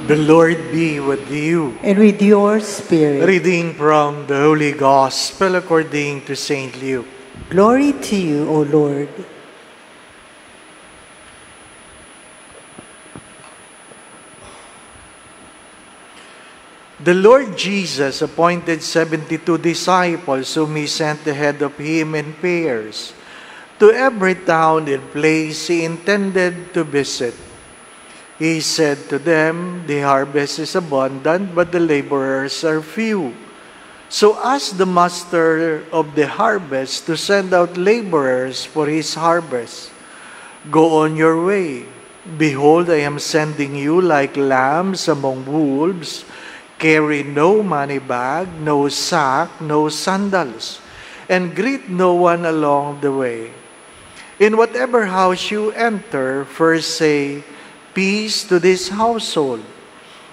The Lord be with you. And with your spirit. Reading from the Holy Gospel according to St. Luke. Glory to you, O Lord. The Lord Jesus appointed 72 disciples whom he sent ahead of him in pairs to every town and place he intended to visit. He said to them, "The harvest is abundant, but the laborers are few. So ask the master of the harvest to send out laborers for his harvest. Go on your way. Behold, I am sending you like lambs among wolves. Carry no money bag, no sack, no sandals, and greet no one along the way. In whatever house you enter, first say, 'Peace to this household.'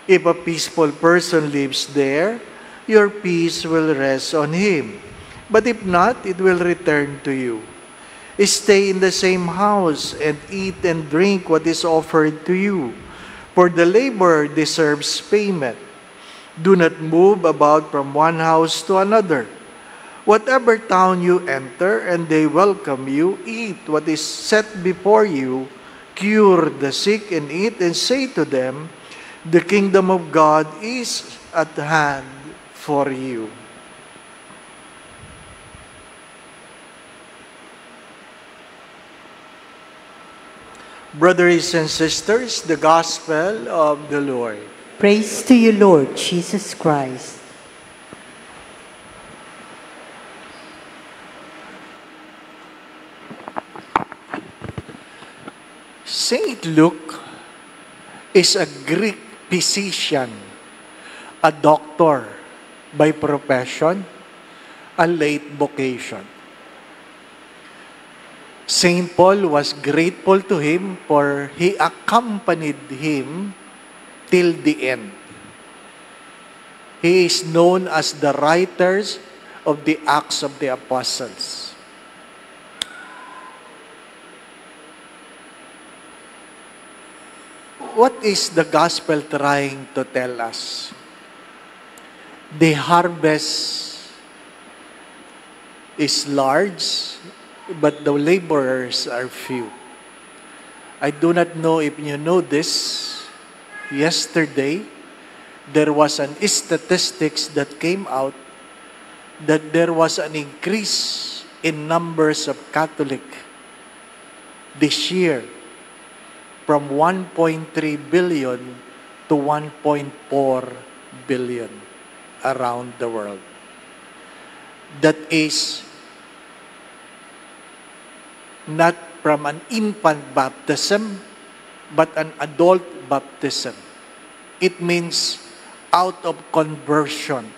If a peaceful person lives there, your peace will rest on him. But if not, it will return to you. Stay in the same house and eat and drink what is offered to you, for the laborer deserves payment. Do not move about from one house to another. Whatever town you enter and they welcome you, eat what is set before you, cure the sick and eat and say to them, 'The kingdom of God is at hand for you.'" Brothers and sisters, the Gospel of the Lord. Praise to you, Lord Jesus Christ. Saint Luke is a Greek physician, a doctor by profession, a late vocation. Saint Paul was grateful to him for he accompanied him till the end. He is known as the writers of the Acts of the Apostles. What is the gospel trying to tell us? The harvest is large, but the laborers are few. I do not know if you know this. Yesterday, there was an statistics that came out that there was an increase in numbers of Catholic this year from 1.3 billion to 1.4 billion around the world. That is not from an infant baptism, but an adult baptism. It means out of conversion.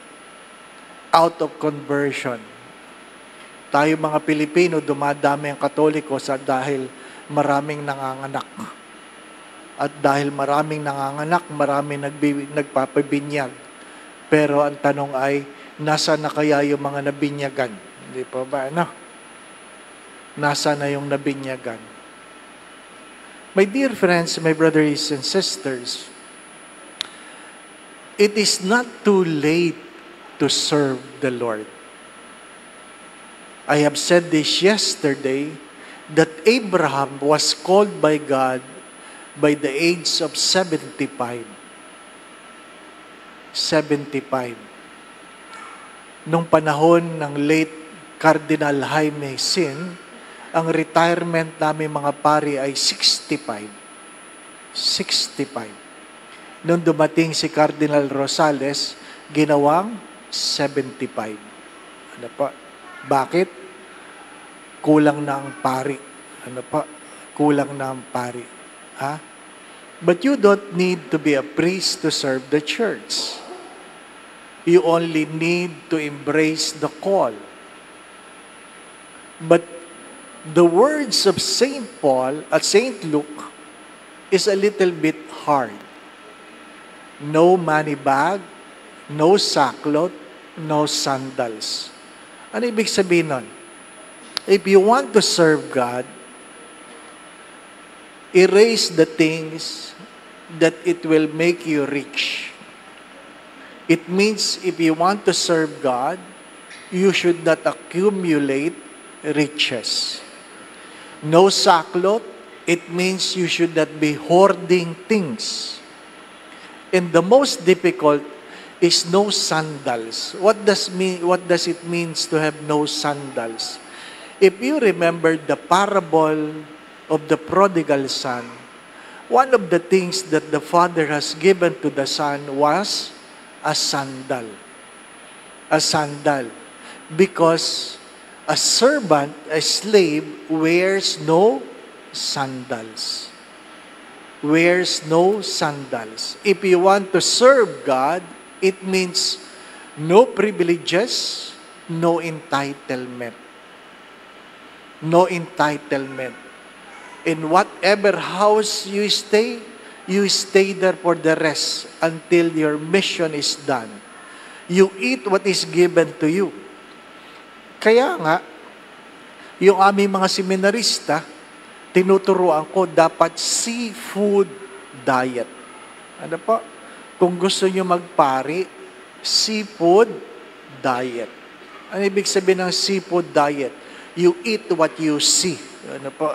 Out of conversion. Tayo mga Pilipino, dumadami ang Katoliko dahil maraming nanganganak. At dahil maraming nanganganak, maraming nagpapabinyag. Pero ang tanong ay, nasa na kaya yung mga nabinyagan? Hindi pa ba? No? Nasa na yung nabinyagan? My dear friends, my brothers and sisters, it is not too late to serve the Lord. I have said this yesterday, that Abraham was called by God by the age of 75. 75. Nung panahon ng late Cardinal Jaime Sin, ang retirement namin mga pari ay 65. 65. Nung dumating si Cardinal Rosales, ginawang 75. Ano pa? Bakit? Kulang na ang pari. Ano pa? Kulang na ang pari. Ha? But you don't need to be a priest to serve the church. You only need to embrace the call. But the words of St. Paul at St. Luke is a little bit hard. No money bag, no sackcloth, no sandals. Ano ibig sabihin nun? If you want to serve God, erase the things that it will make you rich. It means if you want to serve God, you should not accumulate riches. No sackcloth, it means you should not be hoarding things. And the most difficult is no sandals. What does it mean to have no sandals? If you remember the parable of the prodigal son, one of the things that the father has given to the son was a sandal. A sandal. Because a servant, a slave, wears no sandals. Wears no sandals. If you want to serve God, it means no privileges, no entitlement. No entitlement. In whatever house you stay there for the rest until your mission is done. You eat what is given to you. Kaya nga, yung aming mga seminarista, tinuturuan ko, dapat seafood diet. Ano po? Kung gusto nyo magpari, seafood diet. Ano ibig sabihin ng seafood diet? You eat what you see. Ano po?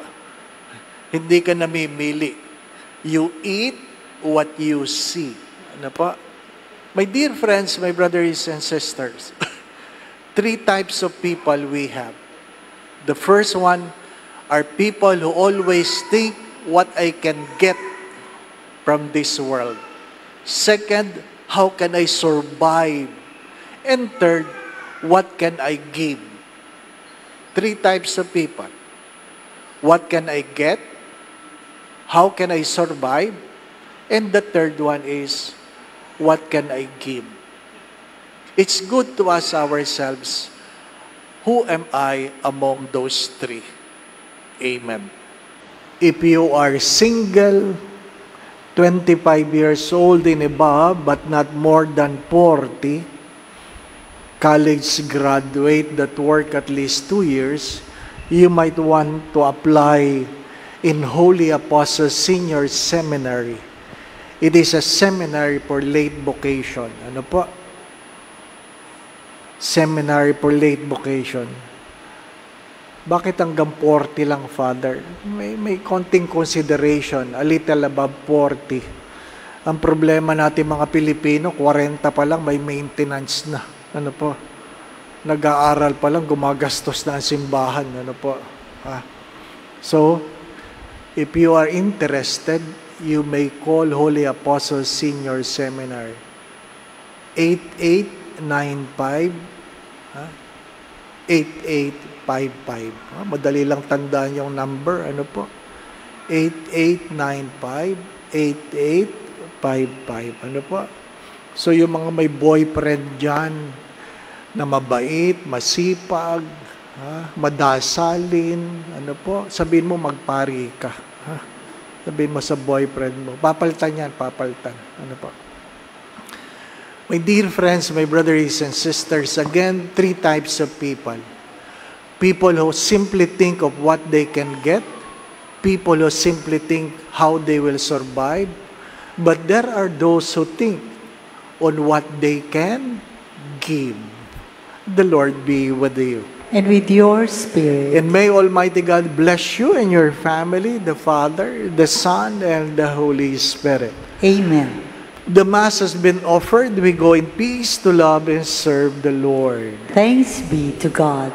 Hindi ka namimili. You eat what you see. Ano po? My dear friends, my brothers and sisters, 3 types of people we have. The first one are people who always think what I can get from this world. Second, how can I survive? And third, what can I give? 3 types of people. What can I get? How can I survive? And the third one is, what can I give? It's good to ask ourselves, who am I among those 3? Amen. If you are single, 25 years old and above, but not more than 40, college graduate that work at least 2 years, you might want to apply in Holy Apostles Senior Seminary. It is a seminary for late vocation. Ano po? Seminary for late vocation. Bakit hanggang 40 lang, Father? May konting consideration, a little above 40. Ang problema natin mga Pilipino, 40 pa lang, may maintenance na. Ano po? Nag-aaral pa lang, gumagastos na ang simbahan. Ano po? So, if you are interested, you may call Holy Apostles Senior Seminary. 8895 8855. Madali lang tandaan yung number. Ano po? 8895-8855. Ano po? So, yung mga may boyfriend dyan na mabait, masipag, madasalin, ano po? Sabihin mo, magpari ka. Sabihin mo sa boyfriend mo. Papalitan yan, papalitan. Ano po? My dear friends, my brothers and sisters, again, 3 types of people. People who simply think of what they can get. People who simply think how they will survive. But there are those who think on what they can give. The Lord be with you. And with your spirit. And may Almighty God bless you and your family, the Father, the Son, and the Holy Spirit. Amen. The Mass has been offered. We go in peace to love and serve the Lord. Thanks be to God.